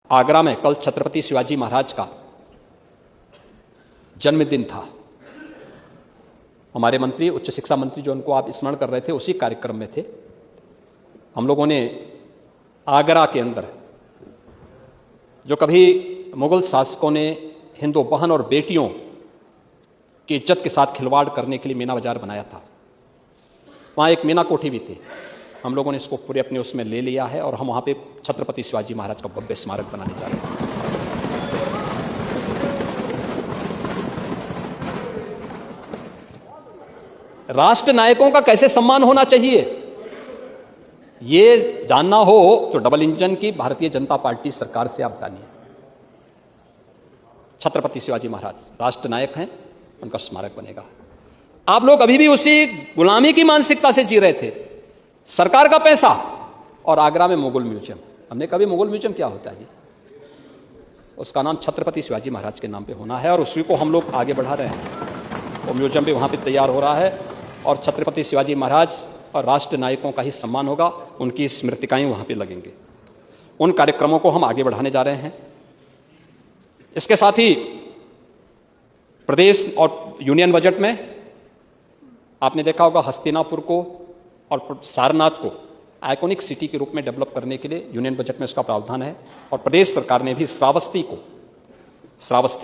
आगरा में कल छत्रपति शिवाजी महाराज का जन्मदिन था। हमारे मंत्री, उच्च शिक्षा मंत्री जो उनको आप स्मरण कर रहे थे, उसी कार्यक्रम में थे। हम लोगों ने आगरा के अंदर जो कभी मुगल शासकों ने हिंदू बहन और बेटियों की इज्जत के साथ खिलवाड़ करने के लिए मीना बाजार बनाया था, वहाँ एक मीना कोठी भी थी। हम लोगों ने इसको पूरे अपने उसमें ले लिया है और हम वहाँ पे छत्रपति शिवाजी महाराज का भव्य स्मारक बनाने जा रहे हैं। राष्ट्र नायकों का कैसे सम्मान होना चाहिए, ये जानना हो तो डबल इंजन की भारतीय जनता पार्टी सरकार से आप जानिए। छत्रपति शिवाजी महाराज राष्ट्र नायक हैं, उनका स्मारक बनेगा। आप लोग अभी भी उसी गुलामी की मानसिकता से जी रहे थे। सरकार का पैसा और आगरा में मुगल म्यूजियम। हमने कभी मुगल म्यूजियम क्या होता है जी, उसका नाम छत्रपति शिवाजी महाराज के नाम पे होना है और उसी को हम लोग आगे बढ़ा रहे हैं। वो म्यूजियम भी वहाँ पे तैयार हो रहा है और छत्रपति शिवाजी महाराज और राष्ट्र नायकों का ही सम्मान होगा, उनकी स्मृतिकाएं वहाँ पे लगेंगे। उन कार्यक्रमों को हम आगे बढ़ाने जा रहे हैं। इसके साथ ही प्रदेश और यूनियन बजट में आपने देखा होगा हस्तिनापुर को और सारनाथ को आइकॉनिक सिटी के रूप में डेवलप करने के लिए यूनियन बजट में उसका प्रावधान है। और प्रदेश सरकार ने भी श्रावस्ती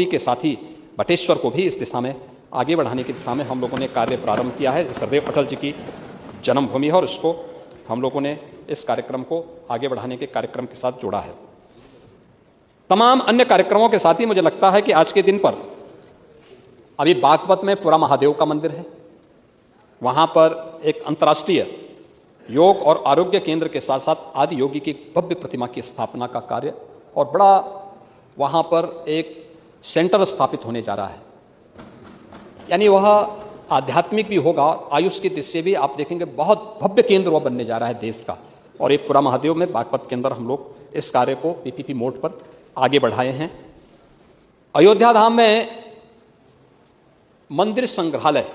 के साथ ही बटेश्वर को भी इस दिशा में आगे बढ़ाने की दिशा में हम लोगों ने कार्य प्रारंभ किया है। सरदेव पटेल जी की जन्मभूमि है और उसको हम लोगों ने इस कार्यक्रम को आगे बढ़ाने के कार्यक्रम के साथ जोड़ा है। तमाम अन्य कार्यक्रमों के साथ ही मुझे लगता है कि आज के दिन पर अभी बागपत में पूरा महादेव का मंदिर है, वहाँ पर एक अंतर्राष्ट्रीय योग और आरोग्य केंद्र के साथ साथ आदि योगी की भव्य प्रतिमा की स्थापना का कार्य और बड़ा वहाँ पर एक सेंटर स्थापित होने जा रहा है। यानी वह आध्यात्मिक भी होगा, आयुष की दृष्टि से भी आप देखेंगे बहुत भव्य केंद्र वह बनने जा रहा है देश का। और एक पूरा महादेव में बागपत के अंदर हम लोग इस कार्य को पीपीपी मोड पर आगे बढ़ाए हैं। अयोध्या धाम में मंदिर संग्रहालय,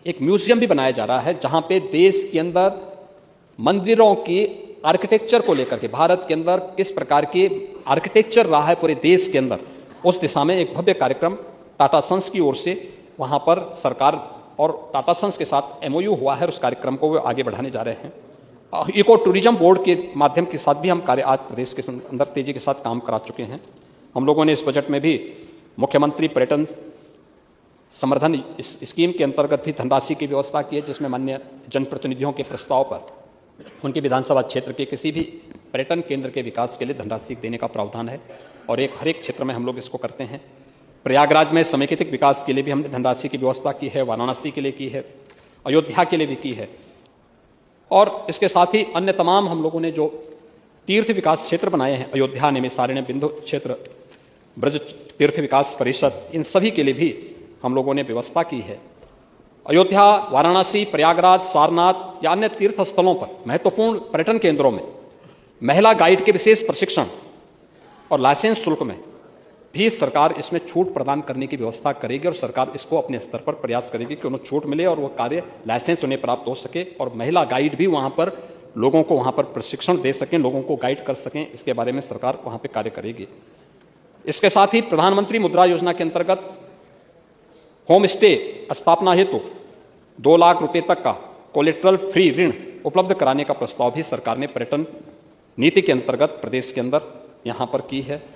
एक म्यूजियम भी बनाया जा रहा है, जहां पे देश के अंदर मंदिरों की आर्किटेक्चर को लेकर के, भारत के अंदर किस प्रकार की आर्किटेक्चर रहा है पूरे देश के अंदर, उस दिशा में एक भव्य कार्यक्रम टाटा सन्स की ओर से वहां पर सरकार और टाटा सन्स के साथ एमओयू हुआ है। उस कार्यक्रम को वो आगे बढ़ाने जा रहे हैं। इको टूरिज्म बोर्ड के माध्यम के साथ भी हम कार्य आज प्रदेश के अंदर तेजी के साथ काम करा चुके हैं। हम लोगों ने इस बजट में भी मुख्यमंत्री पर्यटन संवर्धन स्कीम के अंतर्गत भी धनराशि की व्यवस्था की है, जिसमें माननीय जनप्रतिनिधियों के प्रस्ताव पर उनके विधानसभा क्षेत्र के किसी भी पर्यटन केंद्र के विकास के लिए धनराशि देने का प्रावधान है और हर एक क्षेत्र में हम लोग इसको करते हैं। प्रयागराज में समेकित विकास के लिए भी हमने धनराशि की व्यवस्था की है, वाराणसी के लिए की है, अयोध्या के लिए भी की है। और इसके साथ ही अन्य तमाम हम लोगों ने जो तीर्थ विकास क्षेत्र बनाए हैं, अयोध्या, नैमिषारण्य, बिंदु क्षेत्र, ब्रज तीर्थ विकास परिषद, इन सभी के लिए भी हम लोगों ने व्यवस्था की है। अयोध्या, वाराणसी, प्रयागराज, सारनाथ या अन्य तीर्थ स्थलों पर महत्वपूर्ण पर्यटन केंद्रों में महिला गाइड के विशेष प्रशिक्षण और लाइसेंस शुल्क में भी सरकार इसमें छूट प्रदान करने की व्यवस्था करेगी और सरकार इसको अपने स्तर पर प्रयास करेगी कि उन्हें छूट मिले और वो कार्य लाइसेंस उन्हें प्राप्त हो सके और महिला गाइड भी वहाँ पर लोगों को वहाँ पर प्रशिक्षण दे सकें, लोगों को गाइड कर सकें। इसके बारे में सरकार वहाँ पर कार्य करेगी। इसके साथ ही प्रधानमंत्री मुद्रा योजना के अंतर्गत होम स्टे स्थापना हेतु 2 लाख रुपए तक का कोलेट्रल फ्री ऋण उपलब्ध कराने का प्रस्ताव भी सरकार ने पर्यटन नीति के अंतर्गत प्रदेश के अंदर यहाँ पर की है।